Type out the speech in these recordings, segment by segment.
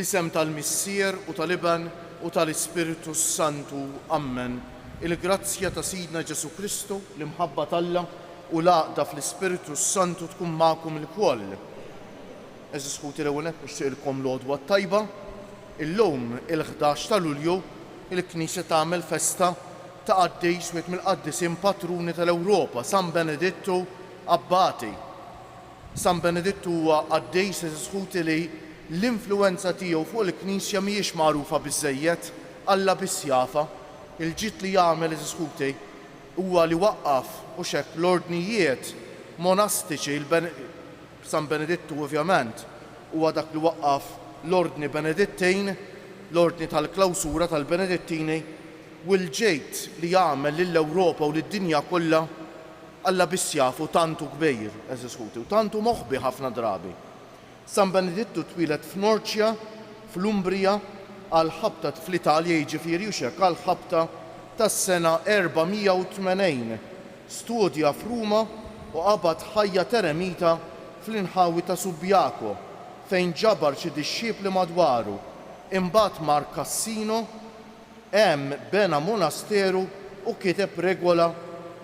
Fisem tal-Missier u tal-Iben u tal-Ispiritu Santu. Amen. Il-grazzja ta' Sidna Ġesu Kristu, l-imħabba tal-Alla u l-għaqda fl-Ispiritu Santu tkun magħkom il-koll. Eżis ħuti l-ewwel qed nixtieqilkom l-għodwa tajba. Illum il-11 ta' Lulju il-Knisja tagħmel festa ta' Qaddejs wieħed mill-Qaddisin Patruni tal-Ewropa, San Benedetto Abbati. San Benedetto huwa Qaddejs eżis ħuti li l-influenza tiegħu fuq il-Knisja mhijiex magħrufa biżżejjed, Alla biss jafa. Il-ġid li jagħmel eżis ħuti huwa li waqqaf u xekk l-ordnijiet monastiċi San Benedetto ovvjament huwa dak li waqqaf l-ordni Benedittejn, l-ordni tal-klawsura tal-Benedettini, u l-ġejt li jagħmel lill-Ewropa u lid-dinja kollha Alla biss jafu tantu kbir eżis ħuti u tantu moħħbi ħafna drabi. San Benedetto twilet f'Norċja, fl-Umbrija, għal ħabta fl-Italja jiġifieri u xekk għal ħabta tas-sena 480. Studja f'Ruma u qabad ħajja teremita fl-inħawi ta' Subiaco fejn ġabar xi dixxiepli madwaru. Imbagħad mar Cassino hemm bena monasteru u kiteb regola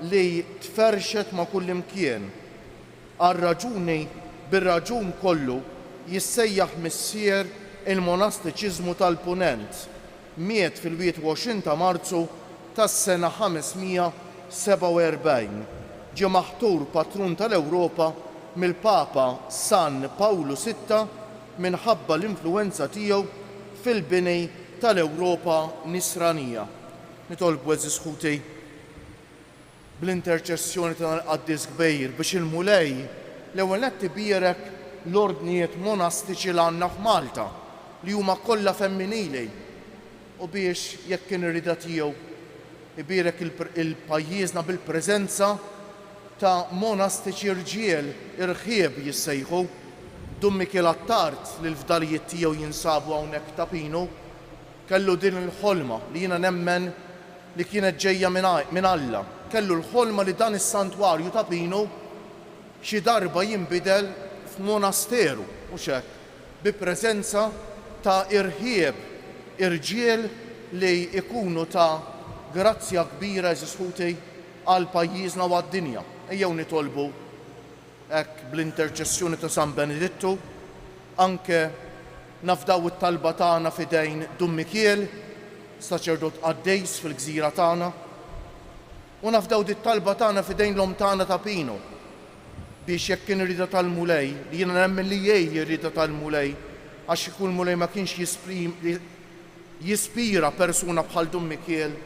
li tferxet ma' kull imkien. Bir-raġun kollu jissejjaħ missier il-monastiċiżmu tal-Punent. Miet fil-21 ta' Marzu tas-sena 547. Ġie maħtur patrun tal-Ewropa mill-Papa San Pawlu VI minħabba l-influenza tiegħu fil-bini tal-Ewropa Nisranija. Nitolbu eżis ħuti bl-interċessjoni tal-Qaddis Kbir biex il-mulej l-ewwel qed ibierek l-ordnijiet monastiċi li għandna f'Malta li huma kollha femminili u biex jekk kien irrida tiegħu ibierek il-pajjiżna bil-preżenza ta' monastiċi irġiel irħieb jissejħu. Dummi Michel Attart li l-fdalijiet tiegħu jinsabu hawnhekk ta' Pinu kellu din il-ħolma li jiena nemmen li kienet ġejja minn Alla. Kellu l-ħolma li dan is-santwarju ta' Pinu xi darba jinbidel f'monasteru u xekk bi preżenza ta' irħieb irġiel li ikunu ta' grazzja kbira eżis ħuti għal pajjiżna u għad-dinja. Ejjew nitolbu hekk bl-interċessjoni ta' San Benedetto anke nafdaw it-talba tagħna f'idejn Dum Michiel, saċerdot Qaddejs fil-gżira tagħna, u nafdaw dit-talba tagħna f'idejn l-om tagħna ta' Pino biex jekk kien irrida tal-mulej, li jiena nemmen li jgħid irrida tal-mulej għax ikun mulej ma kienx jispira persuna bħal Dum Michiel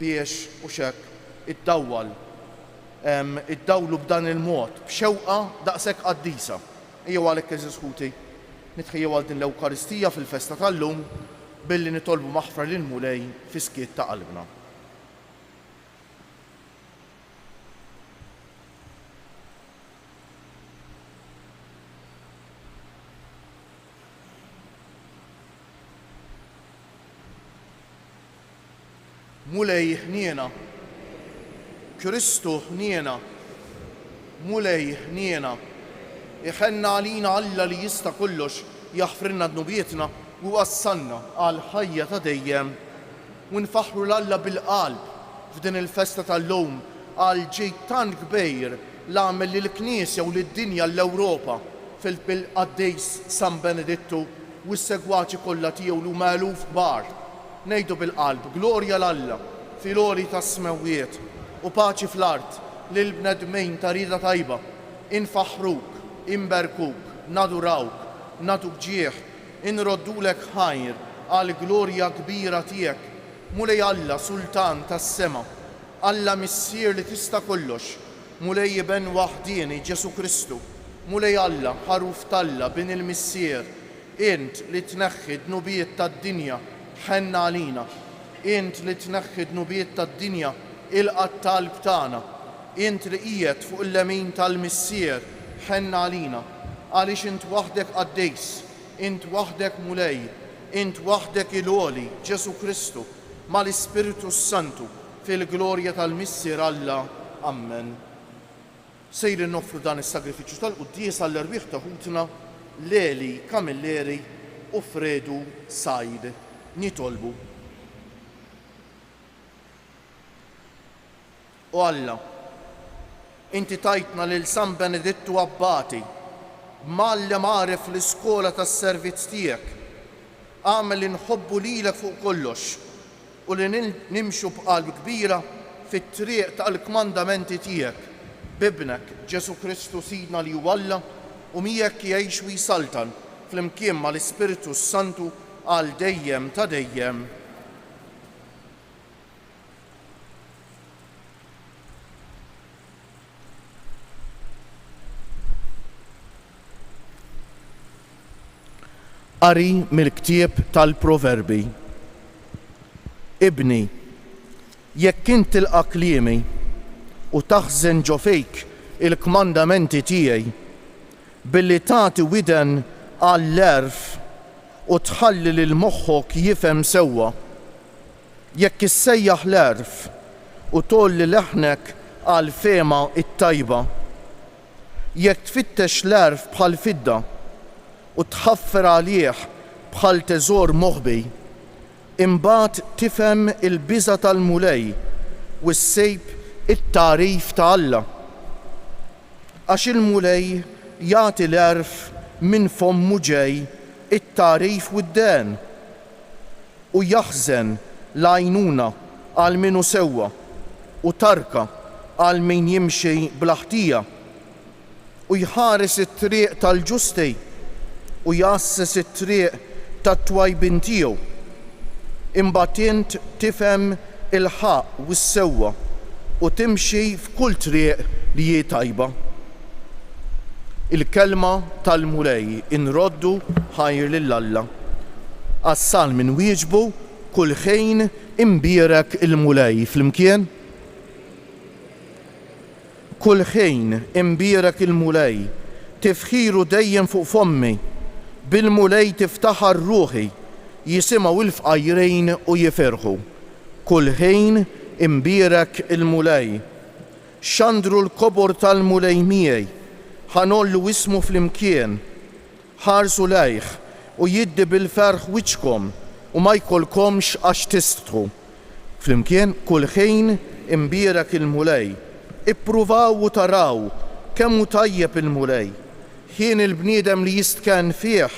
biex u xekk iddawlu b'dan il-mod, b'xewqa daqshekk qaddisa. Ejjew għalhekk eżis ħuti nitħejjew għal din l-Ewkaristija fil-festa tal-lum billi nitolbu maħfra lil mulej fi skiet ta' qalbna. Mulej ħniena, Kristu ħniena, mulej ħniena, iħenna għalina Alla li jista' kollox jaħfrilna dnubietna u wassalna għal ħajja ta' dejjem u nfaħru l-Alla bil-qalb f'din il-festa tal-lum għal ġejt tant kbir l-għamel li l-Knisja u lid-dinja l-Ewropa fil-Qaddejs San Benedetto u s-segwaċi kollha tiegħu li huma eluf kbar. Ngħidu bil-qalb, glorja l-Alla fil-għoli tas-smawiet u paċi fl-art lil bnedmejn ta' rieda tajba, infaħruk, inberkuk, nadurawk, naduk ġieħ, inroddulek ħajr għal glorja kbira tiegħek. Mulej Alla Sultan tas-sema, Alla Missier li tista' kollox, mulej Iben waħdieni Ġesu Kristu, mulej Alla ħaruf talla bin il-Missier, int li tneħħi dnubiet tad-dinja ħenna għalina, int li tneħħi dnubiet tad-dinja il-qattalb tagħna, int li qiegħed fuq il-lemin tal-Missier ħenna għalina, għaliex int waħdek Qaddejs, int waħdek mulej, int waħdek il-għoli Ġesu Kristu mal-Ispiritu Santu fil-glorja tal-Missier Alla. Amen. Sejri noffru dan is-sagrifiċċju tal-quddies għall-erbieħ ta' ħutna Leli Kamilleri u Fredu Sajd nitolbu. U Alla, Inti tajtna lil San Benedittu Abbati b'mallem għaref l-iskola tas-servizz tiegħek, għamel li nħobbu lilek fuq kollox u li nimxu b'qalb kbira fit-triq tal-kmandamenti tiegħek b'ibnek Ġesu Kristu Sidna li huwa Alla u miegħek jgħix u jsaltan flimkien mal-Ispiritu Santu għal dejjem ta' dejjem. Qari mill-ktieb tal-Proverbi. Ibni, jekk int tilqa' kliemi u taħżen ġo fejk il-kmandamenti tiegħi billi tagħti widen għall-erf u tħalli lil moħħok jifhem sewwa, jekk issejjaħ l-erf u tolli leħnek għal fema it-tajba, jekk tfittex l-erf bħal fidda u tħaffer għalih bħal teżor moħbi, imbagħad tifhem il-biża' tal-mulej u ssejb it-tarif ta' Alla. Għax il-mulej jagħti l-erf minn fommu ġej it-tarif u d-den u jaħżen l-għajnuna għal minu sewwa u tarka għal min jimxi bl-aħtija u jħares it-triq tal-ġusti u jasses it-triq tat-twajbin tiegħu. Imbagħad int tifhem il-ħaq u s-sewwa u timxi f'kull triq li hi tajba. Il-kelma tal-mulej inroddu ħajr lil Alla. Għas-salm inwieġbu kull ħin imbierek il-mulej flimkien. Kull ħin imbierek il-mulej, tifħiru dejjem fuq fommi, bil-mulej tiftaħar ruħi, jisimgħu il-fqajrejn u jiferħu. Kull ħin imbierek il-mulej. Xandru l-kobor tal-mulej miegħi, ħanollu ismu flimkien, ħarsu lejh u jiddi bil-ferħ wiċkom u ma jkollkomx għax tistħu. Flimkien kull ħin imbierek il-mulej. Ippruvaw u taraw kemm hu tajjeb il-mulej. Ħin il-bniedem li jistkan fih.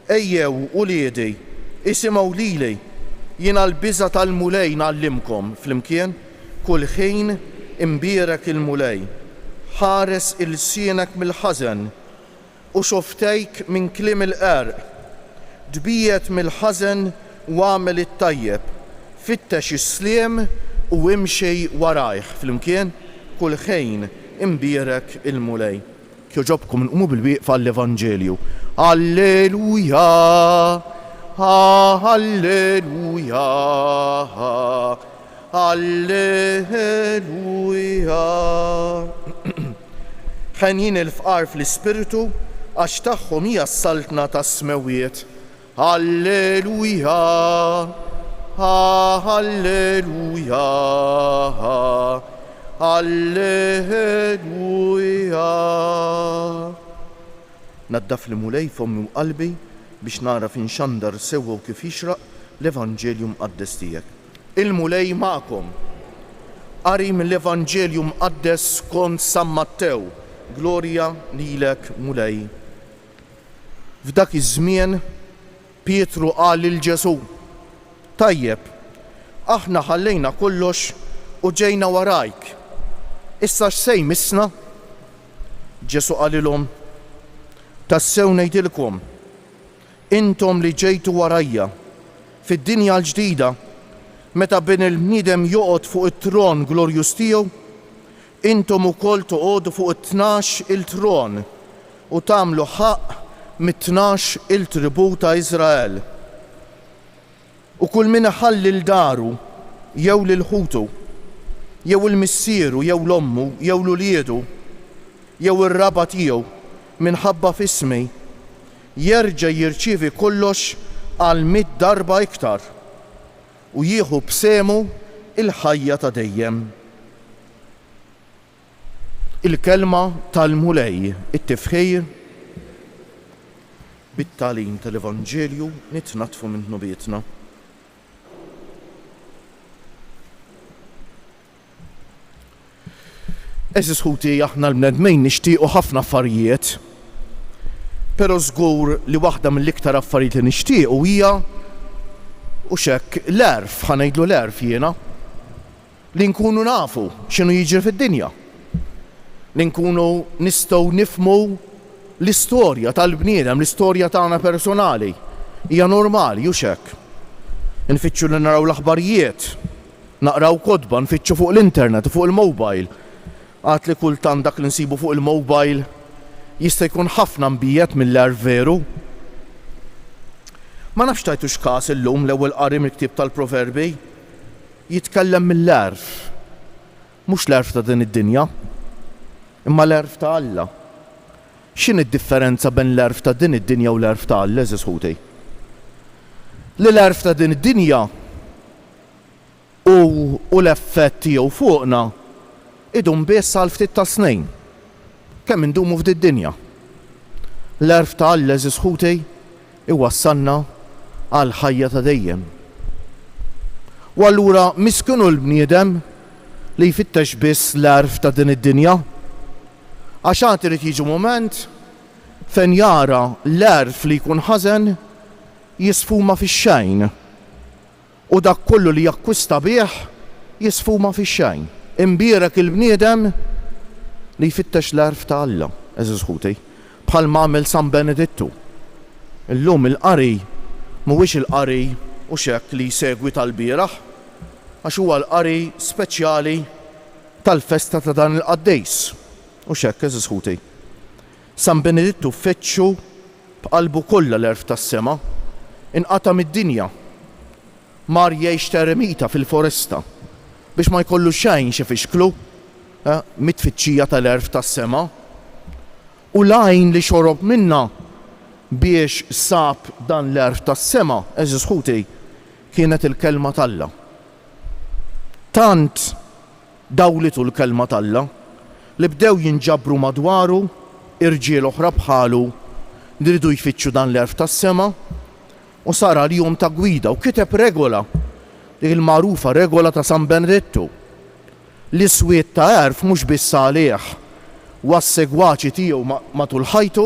Ejjew uliedi, isimgħu lili, jiena l-biża' tal-mulej nagħallimkom flimkien kull ħin imbierek il-mulej. Ħares il-sienek mill-ħażen u xoftejk minn kliem il-qerq. Dbiet mill-ħażen u għamel it-tajjeb. Fittex is-sliem u imxi warajh flimkien kull ħin imbierek il-mulej. Kjoġobkom nqumu bil-wieqfa għall-Evanġelju. Alleluja, alleluja, alleluja. Ħenjin il-fqar fl-ispiritu għax tagħhom hija s-saltna tas-smewiet. Alleluja, alleluja, alleluja. Naddaf li mulej fommi u qalbi biex nara fin xandar sewwa u kif jixraq l-Evanġelju mqaddes tiegħek. Il-mulej magħkom. Qari mill-Evanġelju mqaddes skont San Mattew. Glorja lilek mulej. F'dak iż-żmien Pietru qal lil Ġesu: Tajjeb, aħna ħallejna kollox u ġejna warajk. Issa x'se jmissna? Ġesu qalilhom: Tassew ngħidilkom, intom li ġejtu warajja fid-dinja l-ġdida, meta bin il-bniedem joqgħod fuq it-tron glorjuż tiegħu, intom ukoll toqgħodu fuq it-tnax il-tron u tagħmlu ħaq mit-tnax il-tribù ta' Iżrael. U kull min iħalli l-daru jew lil-ħutu, jew il-missieru, jew l-ommu, jew l-uliedu, jew ir-raba tiegħu minħabba f'ismi, jerġa' jirċievi kollox għal 100 darba iktar u jieħu b'semu il-ħajja ta' dejjem. Il-kelma tal-mulej, it-tifħir. bit-tagħlim tal-Evanġelju nitnatfu minn nubietna. Eżis ħuti aħna l-bnedmejn nixtiequ ħafna affarijiet, però żgur li waħda mill-iktar affarijiet li nixtiequ hija u xekk l-għerf, ħanejdlu l-għerf jiena, li nkunu nafu x'inhu jiġri fid-dinja. Li nkunu nistgħu nifhmu l-istorja tal-bniedem, l-istorja tagħna personali. Hija normali u xekk. Nfittxu li naraw l-aħbarijiet, naqraw kotba, nfittxu fuq l-internet u fuq il-mobile. Għad li kultant dak li nsibu fuq il-mobile jista' jkun ħafna mbijet mill-għerf veru. Ma nafx tajtu x'każ illum l-ewwel qari mill-ktieb tal-Proverbi jitkellem mill-għerf. Mhux l-għerf ta' din id-dinja, imma l-għerf ta' Alla. X'inhi d-differenza bejn l-għerf ta' din id-dinja u l-għerf ta' Alla, eżis ħuti? Li l-għerf ta' din id-dinja u l-effett tiegħu fuqna idum biss għal ftit ta' snejn. Kemm indumu f'din id-dinja. L-għerf ta' Alla, eżis ħuti, iwassalna għal ħajja ta' dejjem. U allura miskunu l-bniedem li jfittex biss l-għerf ta' din id-dinja, għax għad irid jiġi mument fejn jara l-għerf li jkun ħażen jisfuma fix-xejn. U dak kollu li jakkwista bih jisfuma fix-xejn. Imbierek il-bniedem li jfittex l-għerf ta' Alla, eżis ħuti, bħal għamel San Benedittu. Illum il-qari mhuwiex il-qari u xekk li jsegwi tal-bieraħ, għax huwa l-qari speċjali tal-festa ta' dan il-qaddejs. U xekk eżis ħuti. San Benedittu fettxu b'qalbu kollha l-għerf tas-sema, inqata' mid-dinja, mar jgħix teremita fil-foresta biex ma jkollu xejn xi fixklu, mit-tfittxija tal-għerf tas-sema, u l-għajn li xorob minna biex sab dan l-għerf tas-sema, eżis ħuti, kienet il-kelma tal-Alla. Tant dawlitu l-kelma tal-Alla li bdew jinġabru madwaru irġiel oħra bħalu li rridu jfittxu dan l-għerf tas-sema u sara li jum ta' gwida u kiteb regola, il-magħrufa regola ta' San Benedittu. L-iswiet ta' għerf mhux biss għalih u għas-segwaċi tiegħu matul ħajtu,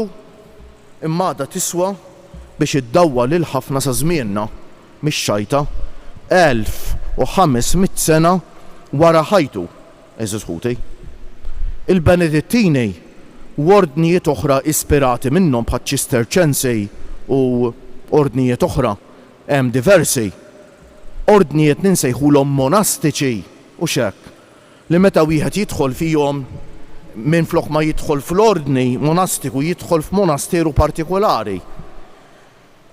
imma da tiswa biex iddawwa lil ħafna sa' żmienna mix-xajta 1500 sena wara ħajtu, eżis ħuti. Il-Benedittini u ordnijiet oħra ispirati minnhom bħal Ċisterċensi u ordnijiet oħra hemm diversi. Ordnijiet ninsejħulhom monastiċi u xekk li meta wieħed jidħol fihom minflok ma jidħol fl-ordni monastiku jidħol f'monasteru partikolari.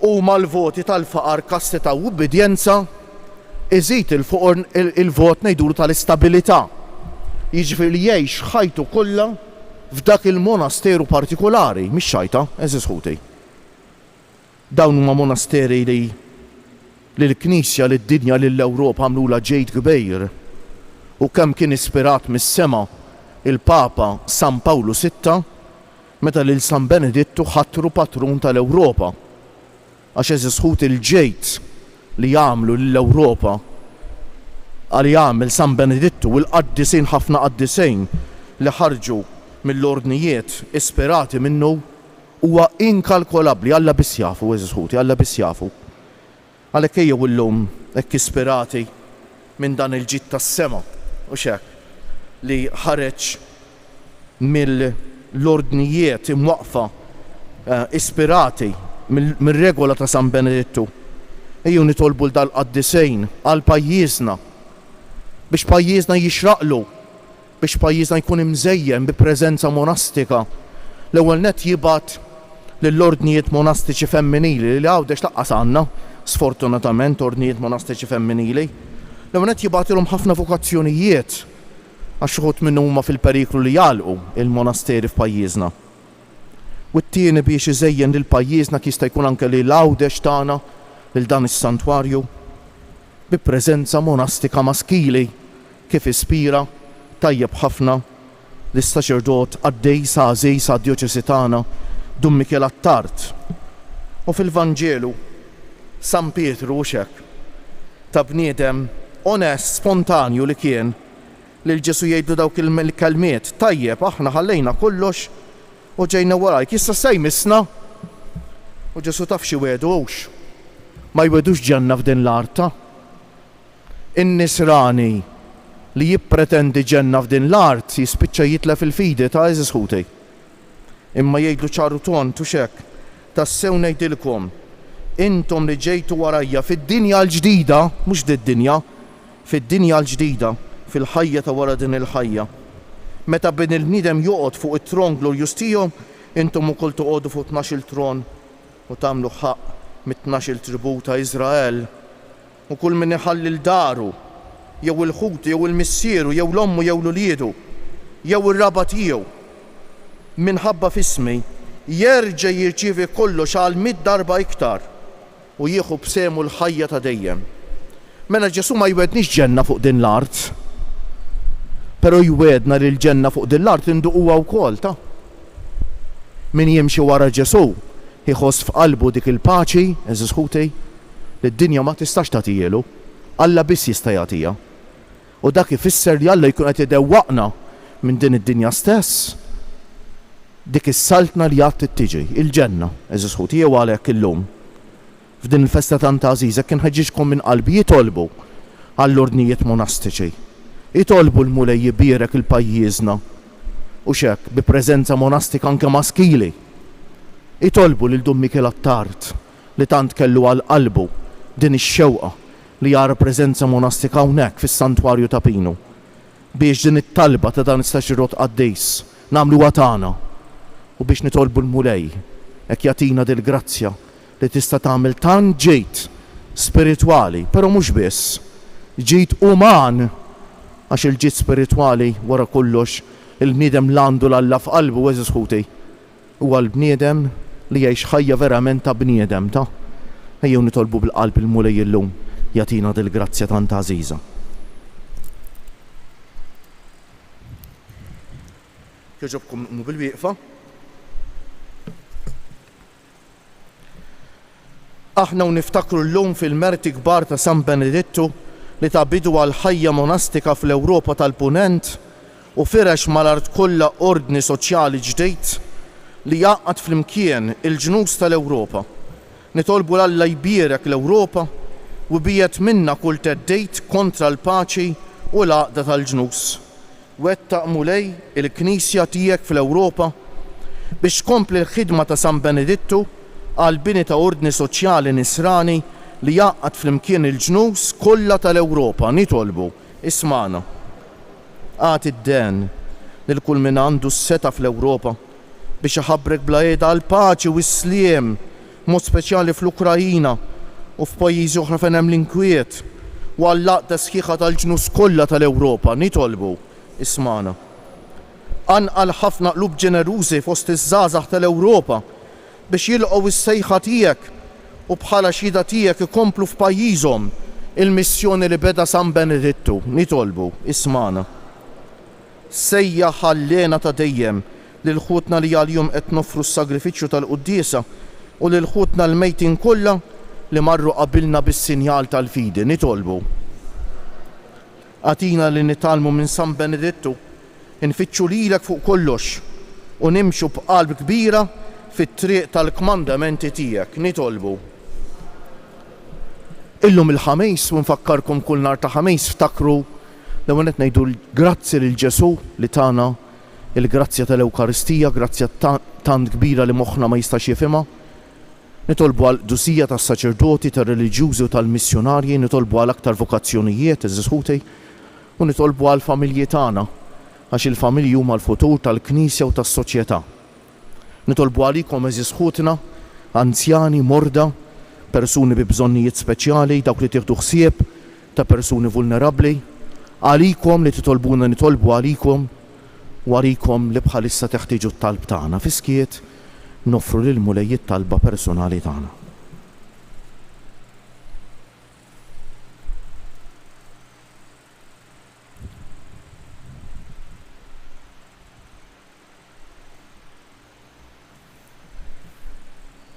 U mal-voti tal-faqar, kastità u ubbidjenza iżid il-vot ngħidulu tal-istabilità. Jiġifieri jgħix ħajtu kollha f'dak il-monasteru partikolari, mhix xajta, eżis ħuti. Dawn huma monasteri li l-Knisja lid-dinja lill-Ewropa għamlula ġejt kbir u kemm kien ispirat mis-sema il-Papa San Pawlu VI meta lil San Benedittu ħattru patrun tal-Ewropa. Għax eżis ħuti il-ġejt li jagħmlu lill-Ewropa għal jagħmel San Benedittu u l-qaddisejn ħafna qaddisejn li ħarġu mill-ordnijiet ispirati minnu huwa inkalkolabbli. Alla biss jafu, eżis ħuti, Alla biss jafu. Għalhekk ejjew illum hekk ispirati minn dan il-ġid tas-sema u xekk li ħareġ mill-ordnijiet imwaqfa ispirati mir-regola ta' San Benedittu. Ejjew nitolbu l-dal-qaddisejn għal pajjiżna biex pajjiżna jixraqlu, biex pajjiżna jkun imżejjem bi preżenza monastika. L-ewwel nett jibgħat lill-ordnijiet monastiċi femminili li għawdex laqqas għandna, sfortunatament ordnijiet monastiċi femminili. L-ewwel nett jibgħatilhom ħafna vokazzjonijiet għax xuħut minnhom huma fil-periklu li jagħlqu il-monasteri f'pajjiżna. U t-tieni biex iżejjen lil pajjiżna jista' jkun anke li l-għawdex tagħna lil dan is-santwarju bi preżenza monastika maskili kif ispira tajjeb ħafna l-istaċerdot Addej Sażej sa' Djoċesi tagħna Dum Michel Attart U fil-Vanġelu San Pietru xek ta' bniedem onest, spontanju li kien li l-Ġesu jgħidu dawk il-kelmiet, tajjeb aħna ħallejna kollox u ġejna warajk, issa sejmisna. U Ġesu taf xi wedux. Ma jwedux ġenna f'din l-arta. In-nisrani li jippretendi ġenna f'din l-art jispiċċa jitlef il-fidi ta' eżis ħutej. Imma jgħidu ċaru ton tuxek tassew ngħidilkom intom li ġejtu warajja fid-dinja l-ġdida, mhux d-dinja, fid-dinja l-ġdida, fil-ħajja ta' wara din il-ħajja. Meta bin il-bniedem joqgħod fuq it-tron glorjuż tiegħu, intom ukoll toqgħodu fuq 12 tron u tagħmlu ħaq mit-12 tribù ta' Iżrael. U kull min iħalli l-daru, jew il-ħut, jew il-missieru, jew l-ommu, jew l-uliedu, jew ir-raba tiegħu minħabba f'ismi jerġa' jirċievi kollox għal 100 darba iktar u jieħu b'semu l-ħajja ta' dejjem. Mela Ġesu ma jwedniex ġenna fuq din l-art, però jwedna li l-ġenna fuq din l-art induquha wkoll ta'. Min jimxi wara Ġesu jħoss f'qalbu dik il-paċi, eżis ħutej, li d-dinja ma tistax tagħtielu, Alla biss jista' jagħtiha. U dak ifisser li Alla jkun qed idewwaqna minn din id-dinja stess. Dik is-saltna li għad tiġi, il-ġenna, eżis ħutej, jew għalhekk illum. F'din il-festa tant għażiża kien ħeġġiġkom minn qalbi jitolbu għall-ordnijiet monastiċi. Jitolbu l-mulej jibierek il-pajjiżna u xek bi preżenza monastika anke maskili. Jitolbu lil Dum Mikel Attart li tant kellu għal qalbu din ix-xewqa li jara preżenza monastika hawnhekk fis-santwarju ta' Pinu biex din it-talba ta' dan is-saċerdot qaddejs nagħmluha tagħna u biex nitolbu l-mulej hekk jagħtina dil-grazzja li tista' tagħmel tant ġejt spiritwali, però mhux biss, ġejt uman għax il-ġejt spiritwali wara kollox il-bniedem l-għandu l-Alla f'qalbu eżis ħutej huwa l-bniedem li jgħix ħajja verament ta' bniedem ta' ejjew nitolbu bil-qalb il-mulej illum jagħtina dil-grazzja tant għażiża. Jogħġobkom mu bil-wieqfa. Aħna niftakru llum fil-merti kbar ta' San Benedittu li ta' bidu għal ħajja monastika fl-Ewropa tal-Punent u firex mal-art kollha ordni soċjali ġdejt li jaqgħad flimkien il-ġnus tal-Ewropa. Nitolbu l-Alla jbierek l-Ewropa u bijet minna kull teddejt kontra l-paċi u l-għaqda tal-ġnus. Wettaq mulej il-Knisja tiegħek fl-Ewropa biex kompli l-ħidma ta' San Benedittu għal bini ta' ordni soċjali nisrani li jaqgħad flimkien il-ġnus kollha tal-Ewropa. Nitolbu ismana. Għati d-den lil kull min għandu s-seta fl-Ewropa biex iħabbrek bla qiegħda għal paċi u s-sliem, mod speċjali fl-Ukrajina u f'pajjiżi oħra fejn hemm l-inkwiet u għall-laqda sħiħa tal-ġnus kollha tal-Ewropa. Nitolbu ismana. Anqal ħafna qlub ġenerużi fost iż-żgħażagħ tal-Ewropa biex jilqgħu is-sejħa tiegħek u bħala xhieda tiegħek ikomplu f'pajjiżhom il-missjoni li beda San Benedittu. Nitolbu ismana. Sejja ħallena ta' dejjem lil ħutna li għal-jum qed nofru s-sagrifiċċju tal-quddiesa u lil ħutna l-mejtin kollha li marru qabilna bis-sinjal tal-fidi. Nitolbu. Għatina li nitalmu minn San Benedittu, infittxu lilek fuq kollox u nimxu b'qalb kbira fit-triq tal-kmandamenti tiegħek. Nitolbu. Illum il-ħamejs u nfakkarkom kull nhar ta' ħamejs ftakru li qed ngħidu grazzi lil Ġesu li tagħna il-grazzja tal-Ewkaristija, grazzja tant kbira li moħħna ma jistax jifhimha. Nitolbu għal dusija tas-saċerdoti, tar-reliġjużi u tal-missjonarji, nitolbu għal aktar vokazzjonijiet eżis ħutej u nitolbu għal familji tagħna għax il-familji huma l-futur tal-Knisja u tas-soċjetà. Nitolbu għalikom eżis ħutna, anzjani, morda, persuni bi bżonnijiet speċjali, dawk li tieħdu ħsieb ta' persuni vulnerabbli, għalikom li titolbuna nitolbu għalikom u għalikom li bħalissa teħtieġu t-talb tagħna fiskiet noffru lil mulej it-talba personali tagħna.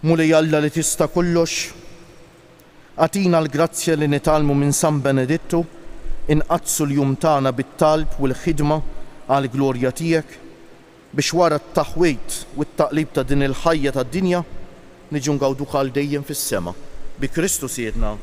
Mulej Alla li tista' kollox, għatina l-grazzja li nitalmu minn San Benedittu, inqazzu l-jum tagħna bit-talb u l-ħidma għal glorja tiegħek biex wara t-taħwejt u t-taqlib ta' din il-ħajja tad-dinja niġu ngawduk għal dejjem fis-sema. Bi Kristu Siedna.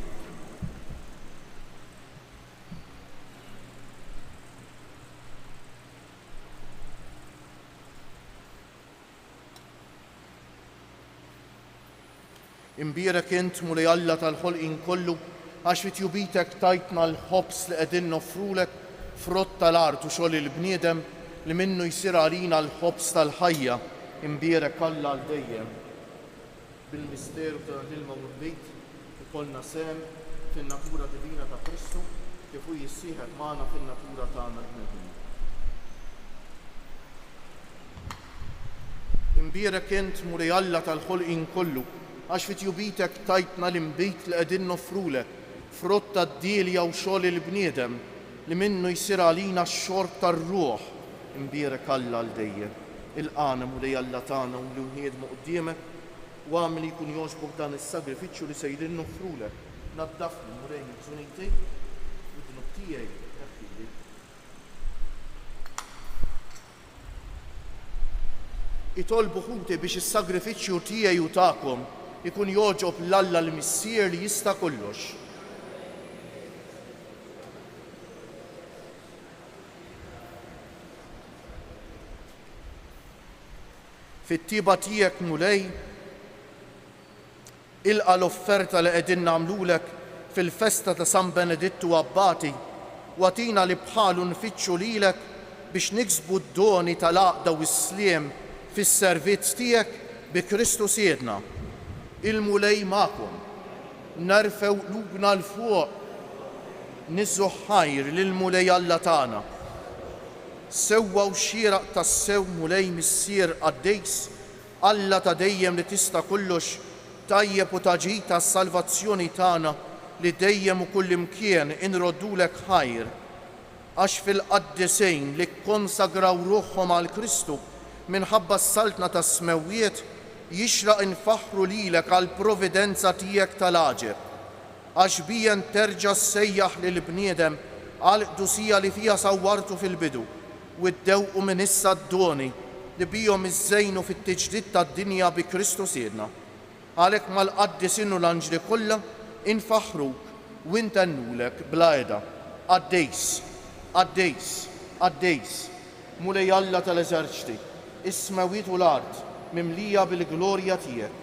Imbierek int mulej Alla tal-ħolqien kollu għax fit jubitek tajtna l-ħobs li qegħdin nofrulek frott tal-art u xogħol il-bniedem li minnu jsir għalina l-ħobs tal-ħajja. Imbierek Alla għal dejjem. Bil-misteru tal-ilma u l-bejt ikollna sem fin-natura divina ta' Kristu kif hu jissieħeb magħna fin-natura tagħna l-bnedmin. Imbierek int mulej Alla tal-ħolqien kollu għax fit jubitek tajtna l-imbejt li qegħdin nofrulek frott tad-dielja u xogħol il-bniedem li minnu jsir għalina x-xorb tar-ruħ. Imbierek Alla għal dejjem. Il-qana mulej Alla tagħna u li nħiedmu quddiemek u għamli jkun jogħġbok dan is-sagrifiċċju li sejrin nofrulek. Naddafni mulej żunejtej u d-dnub tiegħi eħħili. Itolbu ħuti biex is-sagrifiċċju tiegħi u tagħkom ikun joġob l-Alla l-Missier li jista' kollox. Fit-tiba tiegħek mulej ilqa l-offerta li qegħdin nagħmlulek fil-festa ta' San Benedittu Abbati u għatina li bħalu nfittxu lilek biex niksbu d-doni tal-għaqda u s-sliem fis-servizz tiegħek bi Kristu Siedna. Il-mulej magħkom, nerfew qlubna l-fuq, niżżu ħajr lill-mulej Alla tagħna. Sewwa u xieraq tas-sew mulej missier għaddejs, Alla ta' dejjem li tista' kollox, tajjeb u taġid tas-salvazzjoni tagħna li dejjem u kull imkien inroddulek ħajr. Għax fil-qaddisejn li kkonsagraw ruħhom għal Kristu minħabba s-saltna tas-smewwiet jixraq infaħru lilek għal providenza tiegħek tal-għaġeb. Għax bijen terġa' ssejjaħ lill-bniedem għal qdusija li fiha sawwartu fil-bidu u ddewqu minn issa d-doni li bihom iżżejnu fit-tiġdid tad-dinja bi Kristu Siedna. Għalhekk mal-qaddisin u l-anġli kollha infaħruk u intennulek bla għeda. Għaddejs, għaddejs, għaddejs, mulej Alla tal-eżerċiti, is-smewwiet u l-art mimlija bil-glorja tiegħek.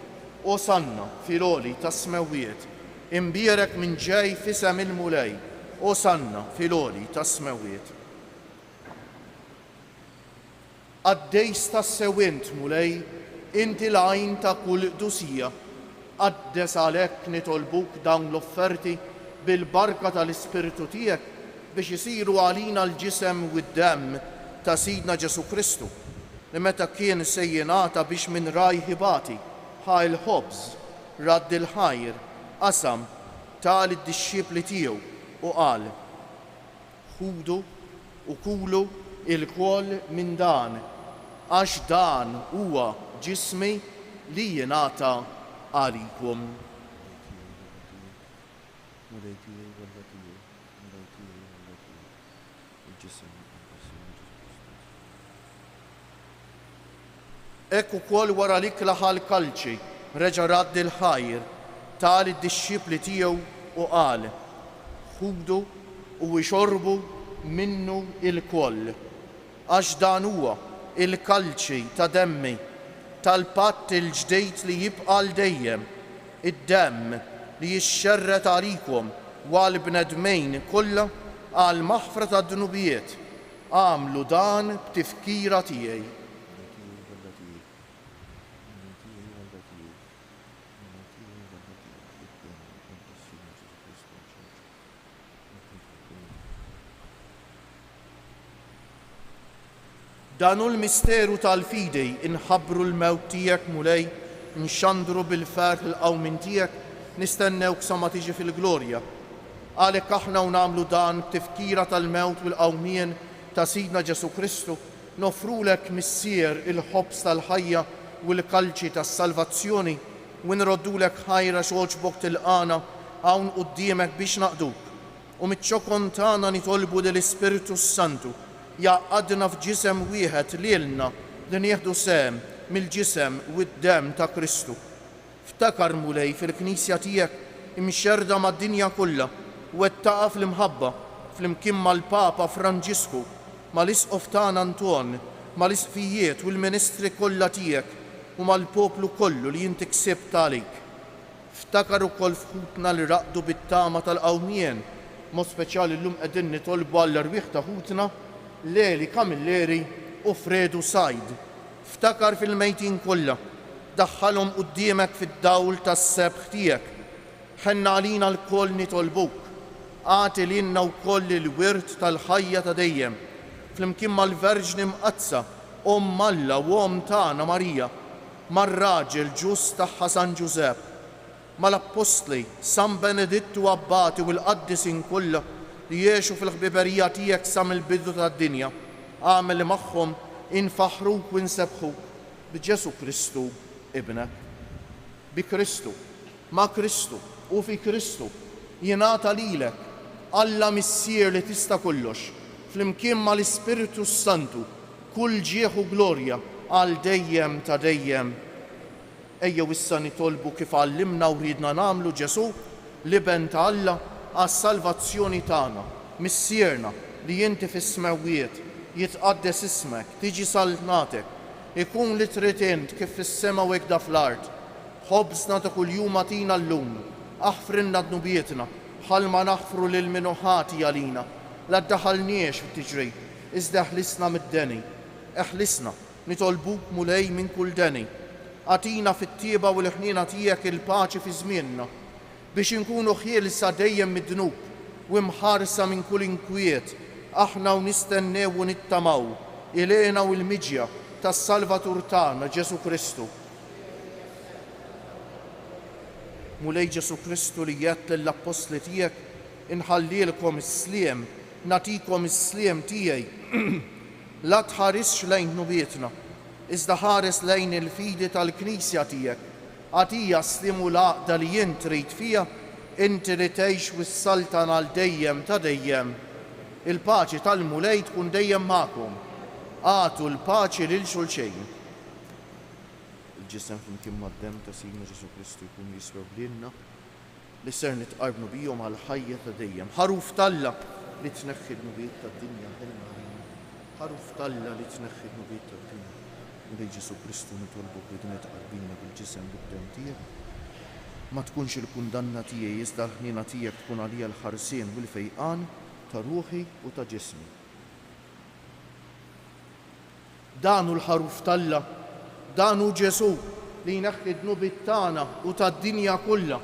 Osanna fil-għoli tas-smewwiet, imbierek minn ġej fisem il-mulej. Osanna fil-għoli tas-smewwiet. Għaddejs tas-sewwint mulej, inti l-għajn ta' kull qdusija. Għaddes għalhekk nitolbuk dawn l-offerti bil-barka tal-Ispiritu tiegħek biex isiru għalina l-ġisem u d-demm ta' Sidna Ġesu Kristu li meta kien se jingħata biex minn raj ħibati ħa il-ħobż radd il-ħajr qasam tal id-dixxiepli tiegħu u qal: ħudu u kulu il-koll minn dan għax dan huwa ġismi li jingħata għalikom. Ekk ukoll wara li klaħa l-kalċi reġa' radd il-ħajr tal id-dixxiepli tiegħu u qal: ħudu u ixorbu minnu il-koll għax dan huwa il-kalċi ta' demmi tal-patt il-ġdejt li jibqa' l dejjem, id-demm li jixxerret għalikom u għall-bnedmejn kollha għal maħfra tad-dunubijiet. Għamlu dan b'tifkira tiegħi. Danu l-misteru tal-fidej inħabbru l-mewt tiegħek mulej, nxandru bil-fer l-qawmin tiegħek, nistennewk sa ma tiġi fil-glorja. Għalhekk aħna u nagħmlu dan tifkira tal-mewt u l-qawmien ta' Sidna Ġesu Kristu, nofrulek missier il-ħobs tal-ħajja u l-kalċi tas-salvazzjoni ونردولك ħajra xoġbok tilqana hawn quddiemek biex naqduk. U mit-ċokon tagħna nitolbu lill-Ispiritu Santu jaqgħadna f'ġisem wieħed lilna li nieħdu sehem mill-ġisem u d-demm ta' Kristu. Ftakar mulej fil-Knisja tiegħek imxerda mad-dinja kollha u wettaqa fl-imħabba flimkien mal-Papa Franġisku, mal-Isqof tagħna Anton, mal-Isqfijiet u l-Ministri kollha tiegħek u mal-poplu kollu li inti ksibt għalik. Ftakar ukoll f'ħutna li raqdu bit-tama tal-qawmien, mod speċjali llum qegħdin nitolbu għall-irwieħ ta' ħutna Leli Kamilleri u Fredu Sajd. Ftakar fil-mejtin kollha, daħħalhom quddiemek fid-dawl tas-sebħ tiegħek. Ħenna għalina l-koll nitolbuk, għati lilna wkoll il-wirt tal-ħajja ta' dejjem, flimkien mal-Verġni Mqazza, Alla u tagħna Marija, mar-raġel ġust tagħha San Ġusepp, mal-Apostli San Benedittu Abbati u l-qaddisin kollha li jgħixu fil-ħbiberija tiegħek sa mill-bidu tad-dinja, għamel magħhom infaħruk u nsebħuk b'Ġesu Kristu Ibnek. Bi Kristu, ma' Kristu u fi Kristu jingħata lilek Alla Missier li tista' kollox, flimkien mal-Ispiritu Santu, kull ġieħ u glorja għal dejjem ta' dejjem. Ejjew issa nitolbu kif għallimna u ridna nagħmlu Ġesu liben ta' Alla għas-salvazzjoni tagħna, missierna li inti fis-smawiet jitqaddes ismek, tiġi saltnatek, ikun li trid int kif fis-sema u hekk fl-art. Ħobżna ta' kuljum atina llum, aħfrinna dnubietna bħalma naħfru lil min ħati għalina. La ddaħħalniex fit-tiġri, iżda eħlisna mid-deni. Eħlisna nitolbuk mulej minn kull deni. Atina fit-tieba u l-ħniena tiegħek il-paċi fi żmienna biex inkunu ħielsa dejjem mid-dnub u mħarsa minn kull inkwiet. Aħna u nistennew u nittamaw ilena u l-miġja tas-Salvatur tagħna Ġesu Kristu. Mulej Ġesu Kristu li jgħid lill-Apostli tiegħek inħallilkom is-sliem, natikom is-sliem tiegħi. La tħarisx lejn nubietna, iżda ħares lejn il-fidi tal-Knisja tiegħek. Għatija slimu l-għaqda li jien trid fija, inti li tgħix wis-saltan għal dejjem ta' dejjem. Il-paċi tal-mulej tkun dejjem magħkom. Għatu l-paċi lil xulxejn. Il-ġisem flimkien mad-demm ta' Sidna Ġesu Kristu jkun jiswew lilna li ser nitqarbnu bihom għal ħajja ta' dejjem. Ħaruf Alla li tneħħi l-nubiet tad-dinja ħelna għalina. Ħaruf Alla li tneħħi l-nubiet tad-dinja. Mulej Ġesu Kristu nitolbok li nitqarbina bil-ġisem bid-demm tiegħek. Ma tkunx il-kundanna tiegħi iżda l-ħniena tiegħek tkun għalija l-ħarsien u l-fejqan ta' ruħi u ta' ġismi. Danu l-ħaruf Alla, danu Ġesu li jneħħi d-nubiet tagħna u tad-dinja kollha.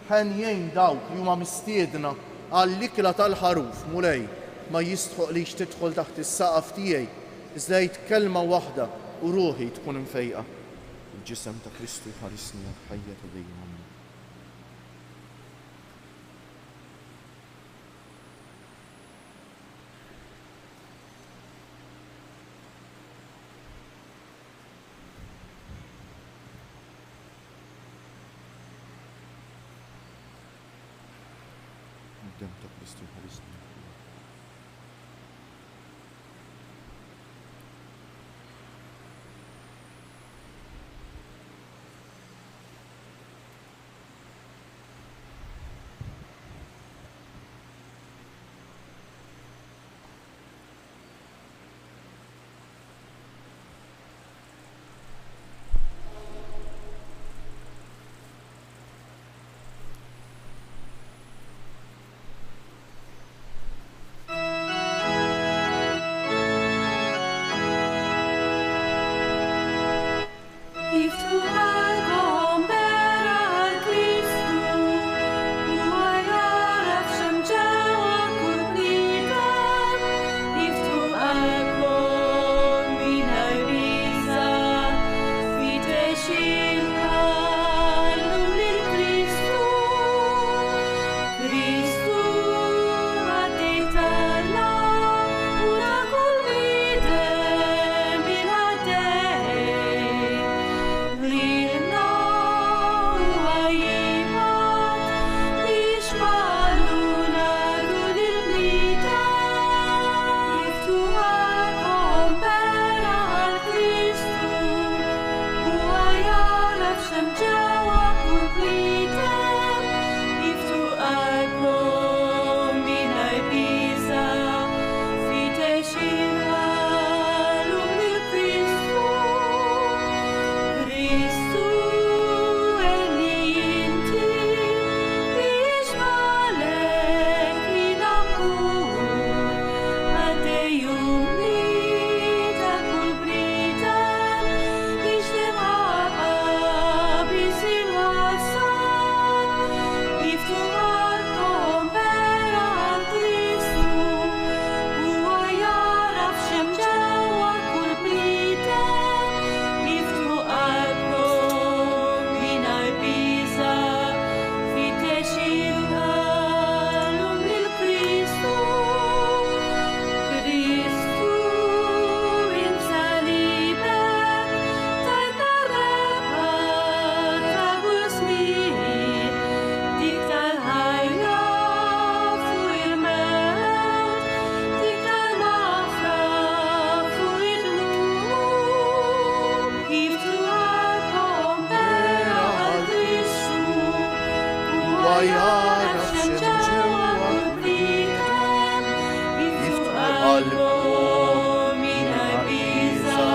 Ħenjejn dawk li huma mistiedna għall-ikla tal-ħaruf mulej ma jistħoq li tidħol taħt is-saqaf tiegħi iżda kelma waħda u ruħi tkun imfejqa. Il-ġisem ta' Kristu jħarisni għal-ħajja ta' dejjem. Il-dem ta' Kristu jħarisni. tal-pomina Ibiza,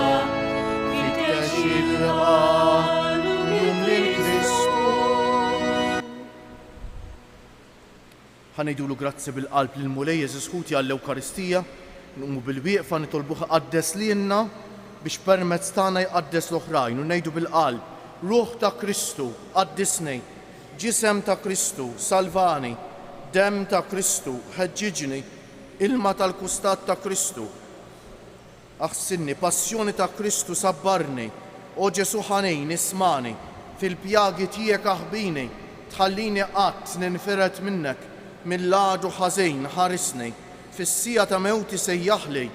fittex il-għalum lil-Kristu. Ħanejdulu grazzi bil-qalb lil-Mulej Jeżus Ħuti għall-Ewkaristija, nqumu bil-wieqfa nitolbuh qaddes lilna biex permezz tagħna jqaddes l-oħrajn u ngħidu bil-qalb Ruħ ta' Kristu qaddisni, ġisem ta' Kristu salvani, dem ta' Kristu ħeġġiġni, ilma tal-kustat ta' Kristu aħsinni, passjoni ta' Kristu sabbarni, o Ġesu ħanin ismani, fil-pjagi tiegħek aħbini, tħallini qatt ninferet minnek, mill-għadu ħażin ħarisni, fis-sija ta' mewti sejjaħli,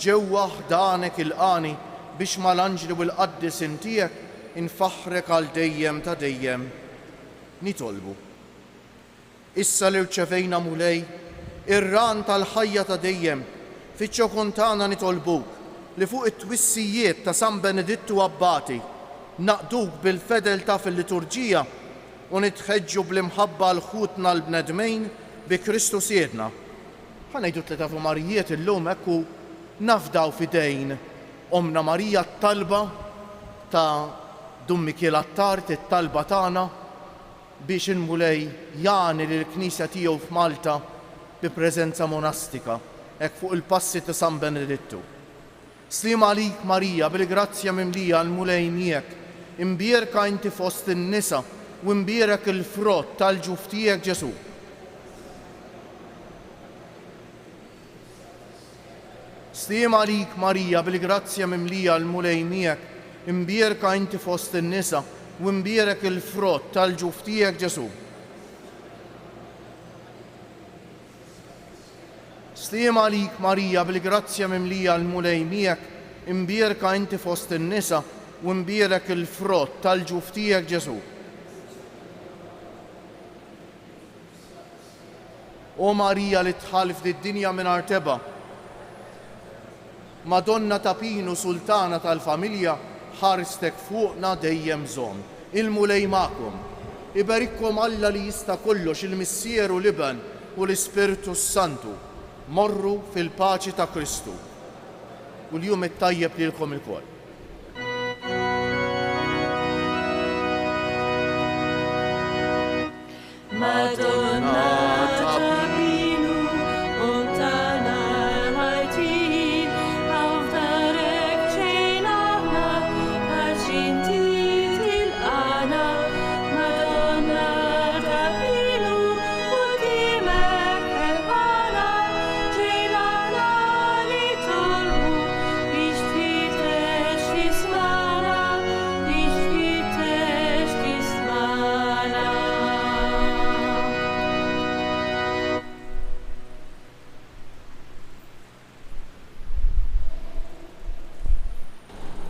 ġewwa ħdanek il-qani biex mal-anġli u l-qaddis tiegħek infaħrek għal dejjem ta' dejjem nitolbu. Issa li rċevejna Mulej, ir-ran tal-ħajja ta' dejjem, fiċ-ċokun tagħna nitolbuk li fuq it-twissijiet ta' San Benedittu Abbati naqduk bil-fedeltà fil-liturġija u nitħeġġu bl-imħabba l-ħutna l-bnedmejn bi Kristu siedna. Ħanejdu tleta Marijiet illum ekku nafdaw fidejn Omna Marija t-talba ta' Dummi kiel attar tit-talba tagħna biex il-Mulej jagħni lill-Knisja tiegħu f'Malta bi preżenza monastika hekk fuq il-passi ta' San Benedittu. Sliem għalik Marija bil-grazzja mimlija l-Mulej miegħek, imbierka inti fost in-nisa u imbierek il-frott tal-ġuf tiegħek Ġesu. Sliem għalik Marija bil-grazzja mimlija l-Mulej miegħek, imbierka inti fost in-nisa u imbierek il-frott tal-ġuf tiegħek Ġesu. Sliem għalik Marija bil-grazzja mimlija l-Mulej miegħek, imbierka inti fost in-nisa u imbierek il-frott tal-ġuf tiegħek Ġesu. O Marija li tħalf d-dinja mingħajr teba, Madonna ta' Pinu Sultana tal-familja, ħarstek fuqna dejjem żomm. Il-Mulej magħkom. Iberikkom Alla li jista' kollox il-Missieru Liben u l-Ispiritu Santu. Morru fil-paċi ta' Kristu. U l-jum it-tajjeb lilkom ilkoll.